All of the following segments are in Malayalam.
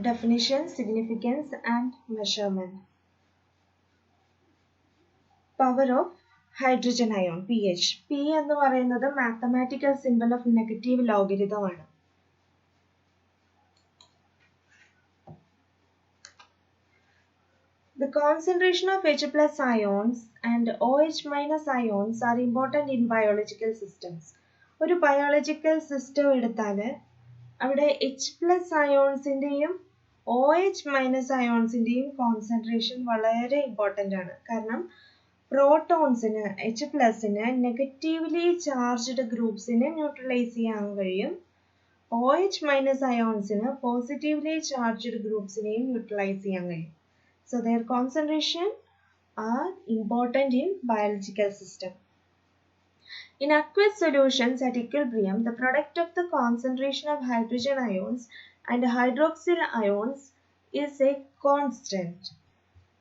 Definition, significance and measurement. Power of hydrogen ion, pH. P എന്ന് പറയുന്നത് mathematical symbol of negative logarithm ആണ്. The concentration of H plus ions and OH minus ions are important in biological systems. ഒരു ബയോളജിക്കൽ സിസ്റ്റം എടുത്താൽ അവിടെ H plus ionsന്റെയും OH minus ionsന്റെയും കോൺസെൻട്രേഷൻ വളരെ ഇമ്പോർട്ടൻ്റ് ആണ്. കാരണം പ്രോട്ടോൺസിന് H പ്ലസിന് നെഗറ്റീവ്ലി ചാർജ്ഡ് ഗ്രൂപ്പ്സിനെ ന്യൂട്രലൈസ് ചെയ്യാൻ കഴിയും. OH മൈനസ് അയോൺസിന് പോസിറ്റീവ്ലി ചാർജ്ഡ് ഗ്രൂപ്പ്സിനെയും ന്യൂട്രലൈസ് ചെയ്യാൻ കഴിയും. So their concentration are important in biological system. In aqueous solutions at equilibrium, the product of the concentration of hydrogen ions and hydroxyl ions is a constant.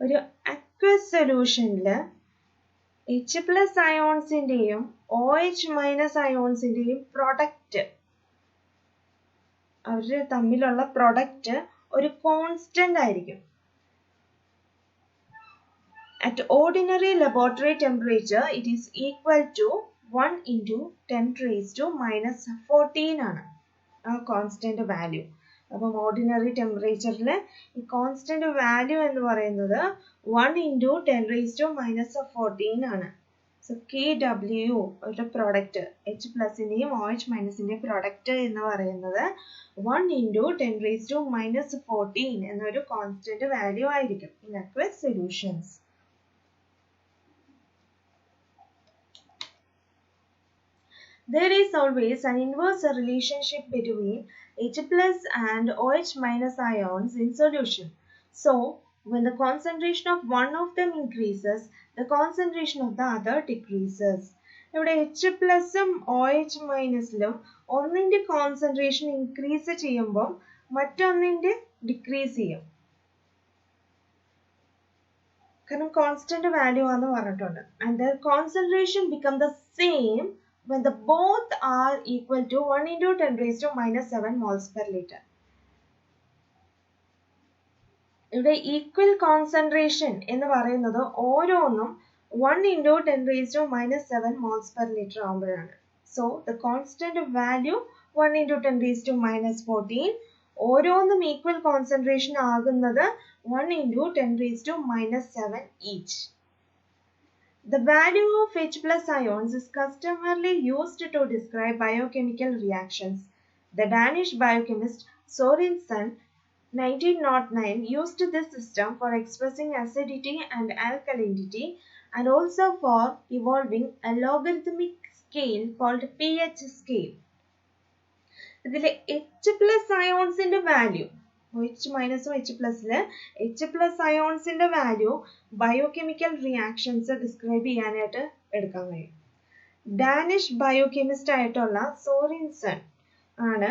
ഒരു aqueous solutionൽ H plus ionsന്റെയും OH minus ionsന്റെയും പ്രൊഡക്റ്റ് അവർ തമ്മിലുള്ള പ്രൊഡക്റ്റ് ഒരു കോൺസ്റ്റന്റ് ആയിരിക്കും. At ordinary laboratory temperature, it is equal to 1 into 10 raised to minus 14 ആണ് ആ കോൺസ്റ്റന്റ് വാല്യൂ. അപ്പം ഓർഡിനറി ടെമ്പറേച്ചറിൽ ഈ കോൺസ്റ്റന്റ് വാല്യൂ എന്ന് പറയുന്നത് 1 into 10 raised to minus 14 ആണ്. സോ KW ഒരു പ്രോഡക്റ്റ് H പ്ലസിൻ്റെയും OH മൈനസിൻ്റെയും പ്രോഡക്റ്റ് എന്ന് പറയുന്നത് 1 into 10 raised to minus 14 എന്നൊരു കോൺസ്റ്റന്റ് വാല്യൂ ആയിരിക്കും in aqueous solutions. There is always an inverse relationship between H plus and OH minus ions in solution. So, when the concentration of one of them increases, the concentration of the other decreases. ഇവിടെ H പ്ലസും OH മൈനസിലും ഒന്നിൻ്റെ കോൺസെൻട്രേഷൻ ഇൻക്രീസ് ചെയ്യുമ്പോൾ മറ്റൊന്നിൻ്റെ ഡിക്രീസ് ചെയ്യും. കാരണം കോൺസ്റ്റന്റ് വാല്യൂ ആണെന്ന് പറഞ്ഞിട്ടുണ്ട്. And their concentration become the same when the both are equal to 1 into 10 raised to minus 7 moles per liter. ഇവിടെ ഈക്വൽ കോൺസെൻട്രേഷൻ എന്ന് പറയുന്നത് ഓരോന്നും 1 into 10 raised to minus 7 moles per liter ആകുമ്പോഴാണ്. So the constant value 1 into 10 raised to minus 14 ഓരോന്നും ഈക്വൽ കോൺസെൻട്രേഷൻ ആകുന്നത് 1 into 10 raised to minus 7 each. The value of H plus ions is customarily used to describe biochemical reactions. The Danish biochemist Sorensen 1909 used this system for expressing acidity and alkalinity and also for evolving a logarithmic scale called pH scale. ഇതിൽ H plus ionsന്റെ വാല്യൂ H മൈനസും H പ്ലസില് H പ്ലസ് അയോൺസിന്റെ വാല്യൂ ബയോകെമിക്കൽ റിയാക്ഷൻസ് ഡിസ്ക്രൈബ് ചെയ്യാനായിട്ട് എടുക്കാൻ കഴിയും. ഡാനിഷ് ബയോകെമിസ്റ്റ് ആയിട്ടുള്ള സോറിൻസൺ ആണ്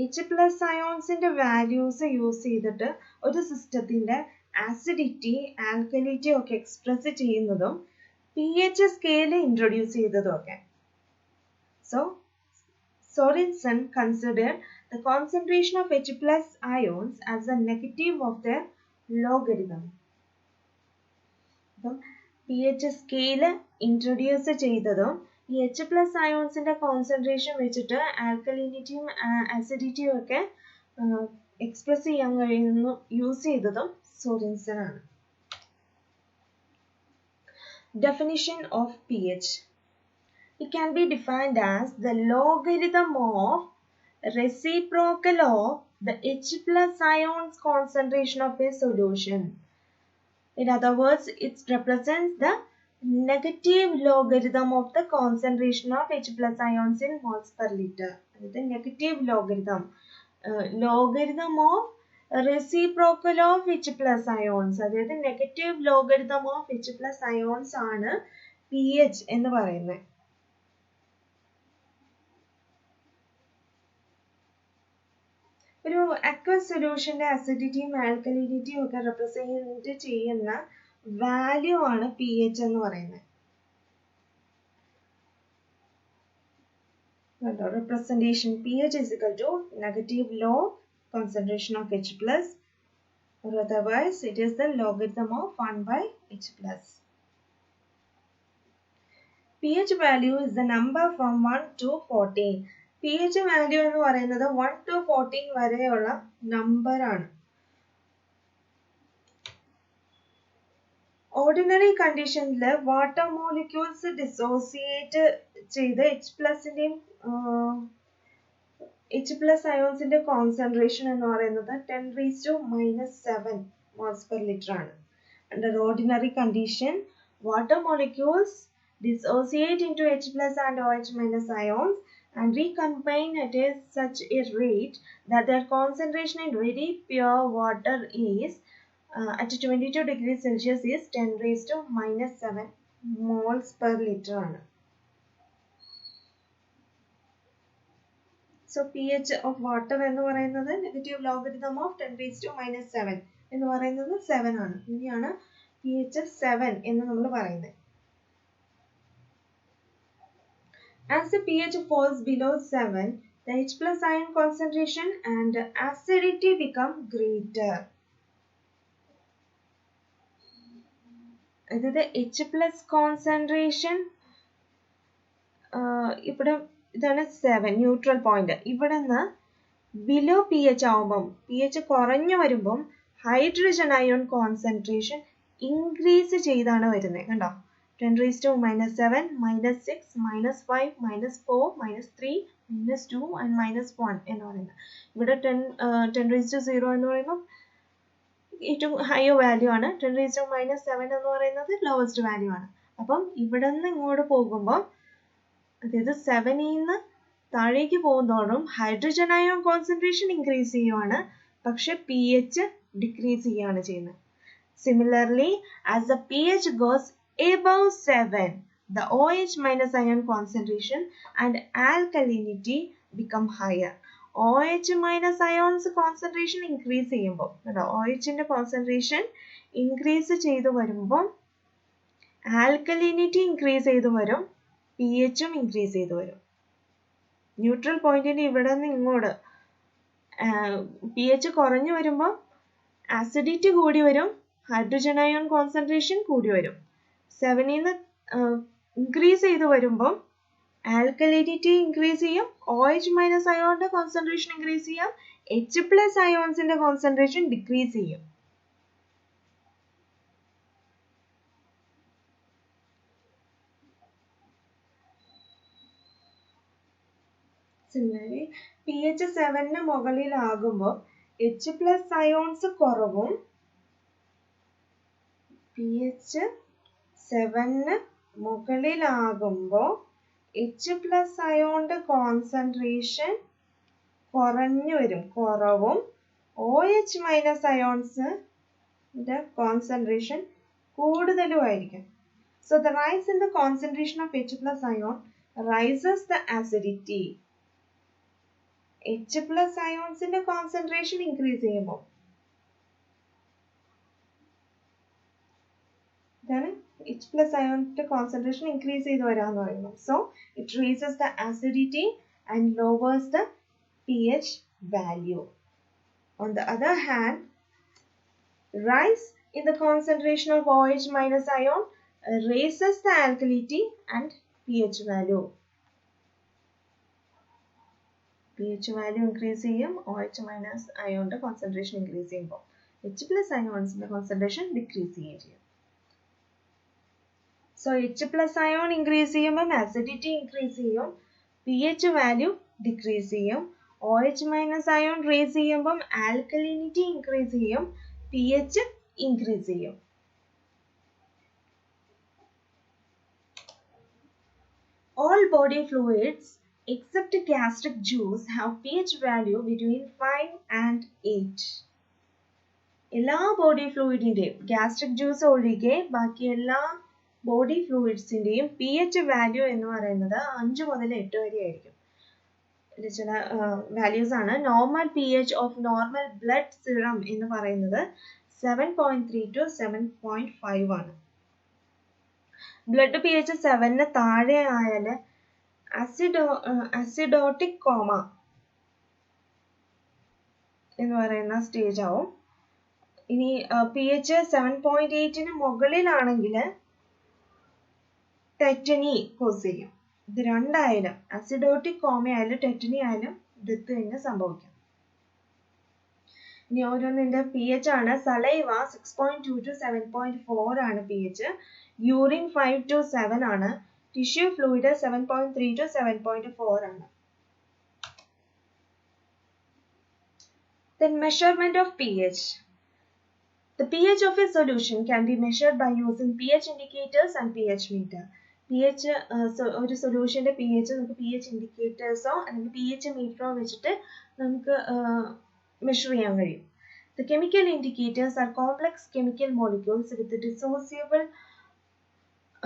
H പ്ലസ് അയോൺസിന്റെ വാല്യൂസ് യൂസ് ചെയ്തിട്ട് ഒരു സിസ്റ്റത്തിന്റെ ആസിഡിറ്റി ആൽക്കലിറ്റി ഒക്കെ എക്സ്പ്രസ് ചെയ്യുന്നതും pH സ്കെയിൽ ഇൻട്രൊഡ്യൂസ് ചെയ്തതും ഒക്കെ. So Sorensen considered the concentration of H plus ions as a negative of their logarithm. അപ്പം pH സ്കെയിൽ ഇൻട്രൊഡ്യൂസ് ചെയ്തതും ഈ H plus ionsന്റെ കോൺസെൻട്രേഷൻ വെച്ചിട്ട് ആൽക്കലിനിറ്റിയും ആസിഡിറ്റിയും ഒക്കെ എക്സ്പ്രസ് ചെയ്യാൻ കഴിയുന്നു യൂസ് ചെയ്തതും സോറിൻസൺ ആണ്. Definition of pH. It can be defined as the logarithm of reciprocal of the H plus ions concentration of a solution. In other words, it represents the negative logarithm of the concentration of H plus ions in moles per liter. The negative logarithm. Logarithm of reciprocal of H plus ions. അതായത് negative logarithm of H plus ions ആണ് pH എന്ന് പറയുന്നത്. ഒരു aqueous സൊല്യൂഷന്റെ അസിഡിറ്റിയും ആൽക്കലിനിറ്റിയും ഒക്കെ റെപ്രസെന്റ് ചെയ്യുന്ന വാല്യൂ ആണ് pH എന്ന് പറയുന്നത്. representation pH is equal to negative log concentration of H plus, or otherwise it is the logarithm of 1 by H plus. pH value is the number from 1 to 14. pH value എന്ന് പറയുന്നത് 1 to 14 വരെയുള്ള number ആണ്. Ordinary conditionൽ water molecules dissociate ചെയ്ത് H plus ionsന്റെ concentration എന്ന് പറയുന്നത് 10 raised to minus 7 moles per liter ആണ്. Under ordinary condition, water molecules dissociate into H plus and OH minus ions and recombine at such a rate that their concentration in very pure water is at 22 degrees Celsius is 10 raised to minus 7 moles per liter ആണ്. So pH of water എന്ന് പറയുന്നത് negative logarithm of 10 raised to minus 7 എന്ന് പറയുന്നത് 7 ആണ്. ഇനിയാണ് pH 7 എന്ന് നമ്മൾ പറയുന്നത്. As the pH falls below 7, the H plus ion concentration and acidity become greater. അതായത് H plus concentration ഇവിടെ ഇതാണ് 7 ന്യൂട്രൽ പോയിന്റ്. ഇവിടെ നിന്ന് ബിലോ pH ആവുമ്പം pH കുറഞ്ഞു വരുമ്പം ഹൈഡ്രജൻ അയോൺ കോൺസെൻട്രേഷൻ ഇൻക്രീസ് ചെയ്താണ് വരുന്നത്. കണ്ടോ, 10 raised to minus 7, minus 6, minus 5, minus 4, minus 3, minus 2 and minus 1 എന്ന് പറയുന്നത്. ഇവിടെ 10 raised to 0 എന്ന് പറയുമ്പോൾ ഏറ്റവും ഹയർ വാല്യൂ ആണ്. 10 raised to minus 7 എന്ന് പറയുന്നത് ലോവസ്റ്റ് വാല്യൂ ആണ്. അപ്പം ഇവിടെ നിന്ന് ഇങ്ങോട്ട് പോകുമ്പോൾ അതായത് 7ൽ നിന്ന് താഴേക്ക് പോകുന്നതോറും ഹൈഡ്രജൻ അയോൺ കോൺസെൻട്രേഷൻ ഇൻക്രീസ് ചെയ്യുവാണ്, പക്ഷെ pH ഡിക്രീസ് ചെയ്യുകയാണ് ചെയ്യുന്നത്. Similarly, as the pH goes above 7, the OH minus ion concentration and alkalinity become higher. OH minus ions concentration increase ചെയ്യുമ്പോൾ OHന്റെ concentration increase ചെയ്തു വരുമ്പോൾ alkalinity increase ചെയ്തു വരും, pHും increase ചെയ്തു വരും. ന്യൂട്രൽ പോയിന്റിന് ഇവിടെ നിന്ന് ഇങ്ങോട്ട് pH കുറഞ്ഞു വരുമ്പോൾ acidity കൂടി വരും, ഹൈഡ്രജൻ അയോൺ കോൺസെൻട്രേഷൻ കൂടി വരും. 7ൽ നിന്ന് ഇൻക്രീസ് ചെയ്ത് വരുമ്പോൾ ആൽക്കലിനിറ്റി ഇൻക്രീസ് ചെയ്യും, OH മൈനസ് അയോണിന്റെ കോൺസെൻട്രേഷൻ ഇൻക്രീസ് ചെയ്യാം, H പ്ലസ് അയോൺസിന്റെ കോൺസെൻട്രേഷൻ ഡിക്രീസ് ചെയ്യും. Similarly, pH 7ന് മുകളിലാകുമ്പോൾ H പ്ലസ് അയോൺസ് കുറവും pH 7ന് മുകളിലാകുമ്പോൾ H പ്ലസ് അയോണിന്റെ കോൺസെൻട്രേഷൻ കുറഞ്ഞു വരും, കുറവും OH മൈനസ് അയോൺസിന്റെ കോൺസെൻട്രേഷൻ കൂടുതലുമായിരിക്കും. So the rise in the concentration of H plus ion rises the acidity. H plus ionsന്റെ കോൺസെൻട്രേഷൻ ഇൻക്രീസ് ചെയ്യുമ്പോൾ ഇതാണ് H plus ionsന്റെ കോൺസെൻട്രേഷൻ ഇൻക്രീസ് ചെയ്ത് വരാന്ന് പറയുന്നത്. So it raises the acidity and lowers the pH value. On the other hand, rise in the concentration of OH minus ion raises the alkalinity and pH value. pH value increase ചെയ്യും, OH minus ion concentration increase ചെയ്യുമ്പോൾ H plus ions concentration decrease ചെയ്യും. So H plus ion increase ചെയ്യുമ്പോൾ acidity increase ചെയ്യും, pH value decrease ചെയ്യും, OH minus ion raise ചെയ്യുമ്പോൾ alkalinity increase ചെയ്യും, pH increase ചെയ്യും. All body fluids except gastric juice have pH value between 5 and 8. എല്ലാ ബോഡി ഫ്ലൂയിഡിന്റെയും gastric juice ഒഴികെ ബാക്കി എല്ലാ ബോഡി ഫ്ലൂയിഡ്സിന്റെയും pH വാല്യൂ എന്ന് പറയുന്നത് 5 മുതൽ 8 വരെ ആയിരിക്കും. ചില വാല്യൂസ് ആണ്. Normal pH of normal blood serum എന്ന് പറയുന്നത് 7.3 to 7.5 ആണ്. ബ്ലഡ് pH 7ന് താഴെ ആയാൽ അസിഡോട്ടിക് കോമ എന്ന് പറയുന്ന സ്റ്റേജ് ആവും. ഇനി pH 7.8 മുകളിലാണെങ്കിൽ ടെറ്റനി കോസ് ചെയ്യും. ഇത് രണ്ടായാലും അസിഡോട്ടിക് കോമ ആയാലും ടെറ്റനി ആയാലും ഡെത്ത് തന്നെ സംഭവിക്കും. ഇനി ഓരോന്നിന്റെ pH ആണ്. സലൈവ 6.2 to 7.4 ആണ് pH. യൂറിൻ 5 to 7 ആണ്. ടിഷ്യൂ ഫ്ലൂയിഡ് 7.3 to 7.4 ആണ്. Then measurement of pH. The pH of a solution can be measured by using pH indicators and pH meter. pH ഒരു സൊല്യൂഷന്റെ pH നമുക്ക് pH ഇൻഡിക്കേറ്റേഴ്സോ അല്ലെങ്കിൽ pH മീറ്ററോ വെച്ചിട്ട് നമുക്ക് മെഷർ ചെയ്യാൻ കഴിയും. The chemical indicators are complex chemical molecules with dissociable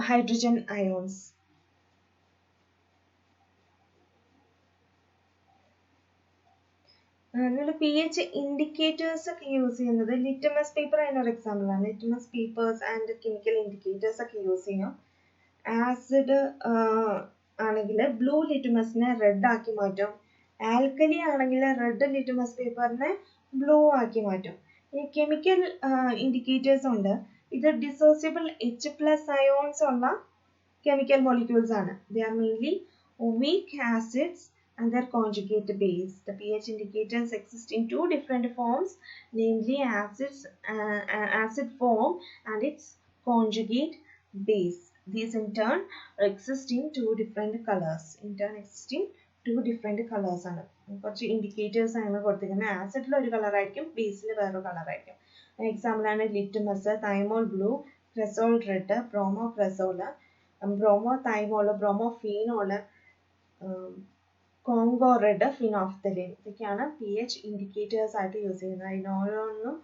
hydrogen ions. നമ്മൾ pH ഇൻഡിക്കേറ്റേഴ്സ് ഒക്കെ യൂസ് ചെയ്യുന്നത് ലിറ്റമസ് പേപ്പർ അതിനൊരു എക്സാമ്പിൾ ആണ്. ലിറ്റമസ് പേപ്പേഴ്സ് ആൻഡ് കെമിക്കൽ ഇൻഡിക്കേറ്റേഴ്സ് ഒക്കെ യൂസ് ചെയ്യും. ആസിഡ് ആണെങ്കിൽ ബ്ലൂ ലിറ്റമസിനെ റെഡ് ആക്കി മാറ്റും. ആൽക്കലി ആണെങ്കിൽ റെഡ് ലിറ്റമസ് പേപ്പറിനെ ബ്ലൂ ആക്കി മാറ്റും. ഈ കെമിക്കൽ ഇൻഡിക്കേറ്റേഴ്സ് ഉണ്ട്. ഇത് ഡിസോസിയബിൾ H+ അയോൺസ് ഉള്ള കെമിക്കൽ മോളിക്യൂൾസ് ആണ്. They are mainly weak acids and their conjugate base. The pH indicators exist in two different forms, namely acid form and its conjugate base. These in turn exist in two different colors. ആണ്. കുറച്ച് ഇൻഡിക്കേറ്റേഴ്സ് ആണ് കൊടുത്തിരിക്കുന്നത്. ആസിഡിൽ ഒരു കളർ ആയിരിക്കും, ബേസിൽ വേറൊരു കളർ ആയിരിക്കും. എക്സാമ്പിൾ ആണ് litmus, thymol blue, cresol red, bromo cresol, bromo thymol, bromo phenol, Congo red, phenolphthalein. ഇതൊക്കെയാണ് pH ഇൻഡിക്കേറ്റേഴ്സ് ആയിട്ട് യൂസ് ചെയ്യുന്നത്. അതിന് ഓരോന്നും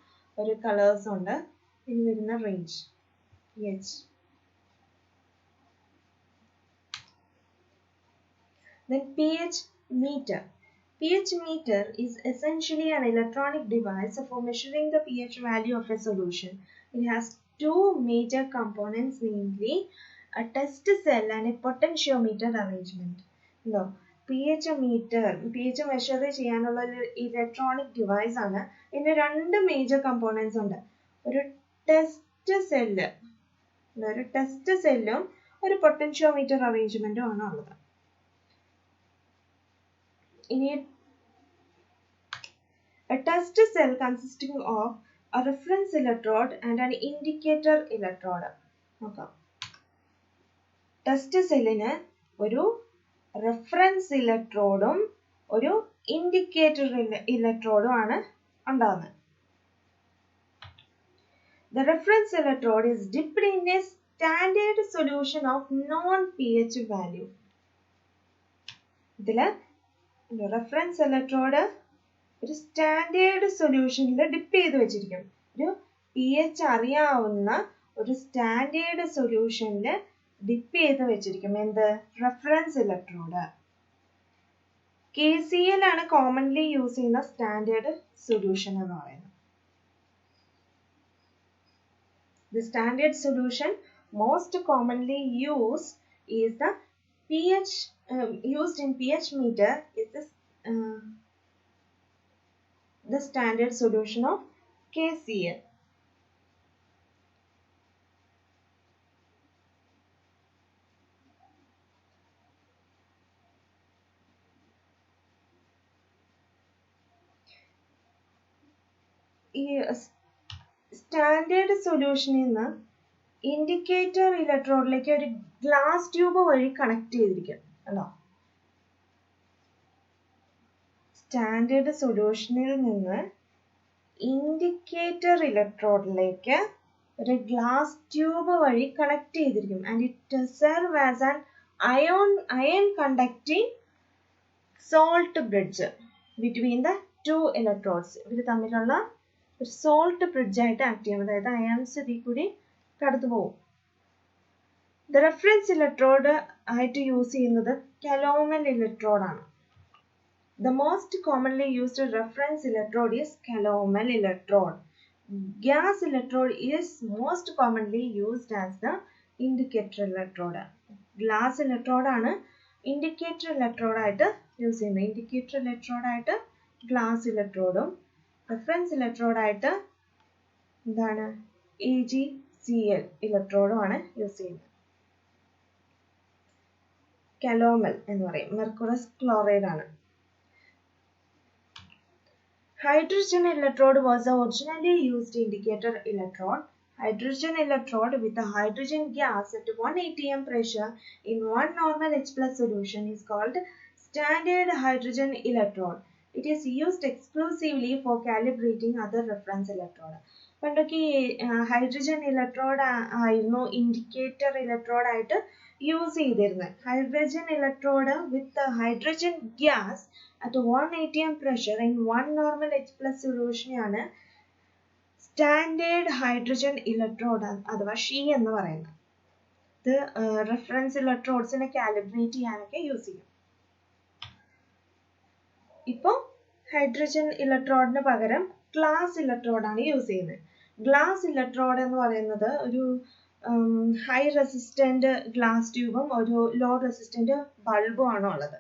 ഒരു കളേഴ്സ് ഉണ്ട്. ഇനി വരുന്ന range pH. Then pH meter. pH meter is essentially an electronic device for measuring the pH value of a solution. It has two major components, namely a test cell and a potentiometer arrangement. No. pH measure ചെയ്യാനുള്ള ഒരു ഇലക്ട്രോണിക് ഡിവൈസ് ആണ്. ഇതിന് രണ്ട് മേജർ കമ്പോണൻസ് ഉണ്ട്. ഒരു ടെസ്റ്റ് സെല്ലും ഒരു പൊട്ടൻഷ്യോമീറ്റർ അറേഞ്ച്മെന്റും ആണ് ഉള്ളത്. ഇനി a test cell consisting of a reference electrode and an indicator electrode. നോക്കാം. ടെസ്റ്റ് സെല്ലിന് ഒരു റെഫറൻസ് ഇലക്ട്രോഡും ഒരു ഇൻഡിക്കേറ്റർ ഇലക്ട്രോഡും ആണ് ഉണ്ടാകുന്നത്. The reference electrode is dipped in a standard solution of non-pH value. ഇതില് റെഫറൻസ് ഇലക്ട്രോഡ് ഒരു സ്റ്റാൻഡേർഡ് സൊല്യൂഷനിൽ ഡിപ്പ് ചെയ്ത് വെച്ചിരിക്കും. ഒരു pH അറിയാവുന്ന ഒരു സ്റ്റാൻഡേർഡ് സൊല്യൂഷനിൽ ഡിപ്പ് ചെയ്ത് വെച്ചിരിക്കും. എന്ത്? Reference electrode. KCl ആണ് കോമൺലി യൂസ് ചെയ്യുന്ന സ്റ്റാൻഡേർഡ് സൊല്യൂഷൻ എന്ന് പറയുന്നത്. The standard solution most commonly used is the pH used in pH meter is the standard solution of KCl. ഈ സ്റ്റാൻഡേർഡ് സൊല്യൂഷനിൽ നിന്ന് ഇൻഡിക്കേറ്റർ ഇലക്ട്രോഡിലേക്ക് ഒരു ഗ്ലാസ് ട്യൂബ് വഴി കണക്ട് ചെയ്തിരിക്കും അല്ലോ. സ്റ്റാൻഡേർഡ് സൊല്യൂഷനിൽ നിന്ന് ഇൻഡിക്കേറ്റർ ഇലക്ട്രോഡിലേക്ക് ഒരു ഗ്ലാസ് ട്യൂബ് വഴി കണക്ട് ചെയ്തിരിക്കും. And it serve as an iron conducting salt bridge between the two electrodes. ഇവർ തമ്മിലുള്ള ഒരു സോൾട്ട് ബ്രിഡ്ജ് ആയിട്ട് ആക്ട് ചെയ്യും. അതായത് അയൺസ് ഇതിൽ കൂടി കടന്നു പോകും. ദ റെഫറൻസ് ഇലക്ട്രോഡ് ആയിട്ട് യൂസ് ചെയ്യുന്നത് കലോമൽ ഇലക്ട്രോഡാണ്. The most commonly used reference electrode is calomel electrode. Gas electrode is most commonly used as the indicator electrode. Glass electrode ആണ് indicator electrode ആയിട്ട് യൂസ് ചെയ്യുന്നത്. indicator electrode ആയിട്ട് glass electrodeും റെഫറൻസ് ഇലക്ട്രോഡായിട്ട് എന്താണ് AgCl ഇലക്ട്രോഡുമാണ് യൂസ് ചെയ്യുന്നത്. കലോമൽ എന്ന് പറയും, മെർക്കുറസ് ക്ലോറൈഡ് ആണ്. Hydrogen electrode was the originally used indicator electrode. Hydrogen electrode with a hydrogen gas at 1 atm pressure in 1 normal H plus solution is called standard hydrogen electrode. It is used exclusively for calibrating other reference electrode. പണ്ടൊക്കെ ഹൈഡ്രജൻ ഇലക്ട്രോഡ് ആയിരുന്നു ഇൻഡിക്കേറ്റർ ഇലക്ട്രോഡ് ആയിട്ട് യൂസ് ചെയ്തിരുന്നത്. Hydrogen electrode with hydrogen gas at 1 atm pressure in 1 normal H plus solution ആണ് സ്റ്റാൻഡേർഡ് ഹൈഡ്രജൻ ഇലക്ട്രോഡ് അഥവാ ഷീ എന്ന് പറയുന്നത്. ഇത് റെഫറൻസ് ഇലക്ട്രോഡ്സിനെ കാലിബ്രേറ്റ് ചെയ്യാനൊക്കെ യൂസ് ചെയ്യും. ഇപ്പോൾ ഹൈഡ്രജൻ ഇലക്ട്രോഡിന് പകരം ഗ്ലാസ് ഇലക്ട്രോഡാണ് യൂസ് ചെയ്യുന്നത്. ഗ്ലാസ് ഇലക്ട്രോഡ് എന്ന് പറയുന്നത് ഒരു ഹൈ റെസിസ്റ്റന്റ് ഗ്ലാസ് ട്യൂബും ഒരു ലോ റെസിസ്റ്റന്റ് ബൾബും ആണ് ഉള്ളത്.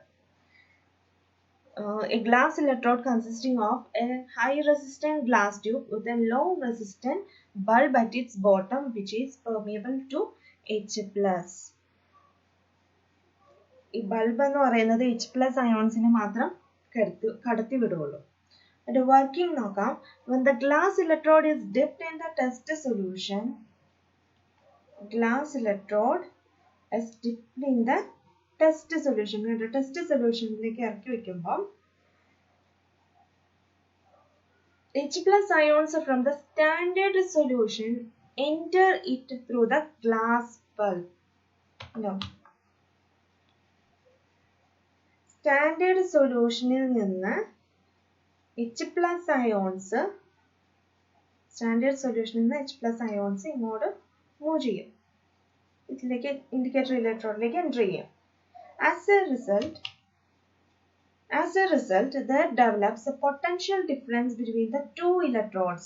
A glass electrode consisting of a high resistant glass tube with a low resistant bulb at its bottom which is permeable to H+. ഈ ബൾബ് എന്ന് പറയുന്നത് H+ അയോൺസിനെ മാത്രം കടത്തി വിടുകയുള്ളൂ. അതിന്റെ വർക്കിംഗ് നോക്കാം. When the glass electrode is dipped in the test solution, glass electrode is dipped in the test solution test സൊല്യൂഷനിലേക്ക് ഇറക്കി വെക്കുമ്പോൾ H+ ions from the standard solution enter it through the glass bulb. No. Standard സൊല്യൂഷനിൽ നിന്ന് H+ ions സ്റ്റാൻഡേർഡ് സൊല്യൂഷനിൽ നിന്ന് H+ ions ഇങ്ങോട്ട് മൂവ് ചെയ്യും. ഇതിലേക്ക് ഇൻഡിക്കേറ്റർ ഇലക്ട്രോഡിലേക്ക് എൻ്റർ ചെയ്യും. As a result, there develops a potential difference between the two electrodes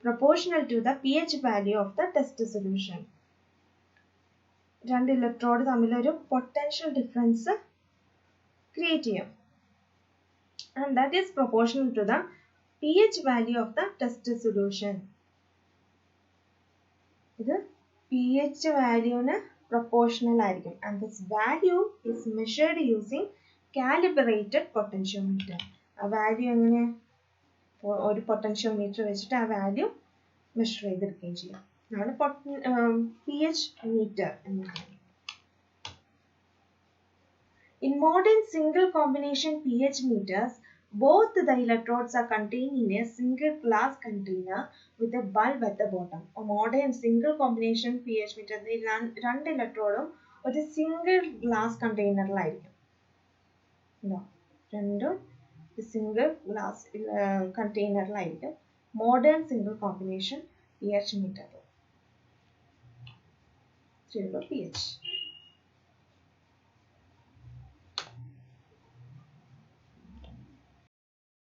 proportional to the pH value of the test solution. രണ്ട് ഇലക്ട്രോഡ് തമ്മിൽ ഒരു പൊട്ടൻഷ്യൽ ഡിഫറൻസ് ക്രിയേറ്റ് ചെയ്യും. And that is proportional to the pH value of the test solution. ഇത് pH വാല്യൂവിന് proportional ആയിരിക്കും. And this value is measured using calibrated potentiometer. ആ വാല്യൂ എങ്ങനെ ഒരു പൊട്ടൻഷ്യോമീറ്റർ വെച്ചിട്ട് ആ വാല്യൂ മെഷർ ചെയ്തെടുക്കുകയും ചെയ്യാം. അതാണ് pH meter എന്ന് പറയുന്നത്. In modern single combination pH meters, both the electrodes are contained in a single glass container with a bulb at the bottom. A modern single combination pH meter രണ്ട് ഇലക്ട്രോഡും ഒരു സിംഗിൾ ഗ്ലാസ് കണ്ടെയ്നറിലായിരിക്കും. രണ്ടും സിംഗിൾ ഗ്ലാസ് കണ്ടെയ്നറിലായിരിക്കും modern single combination pH meter. pH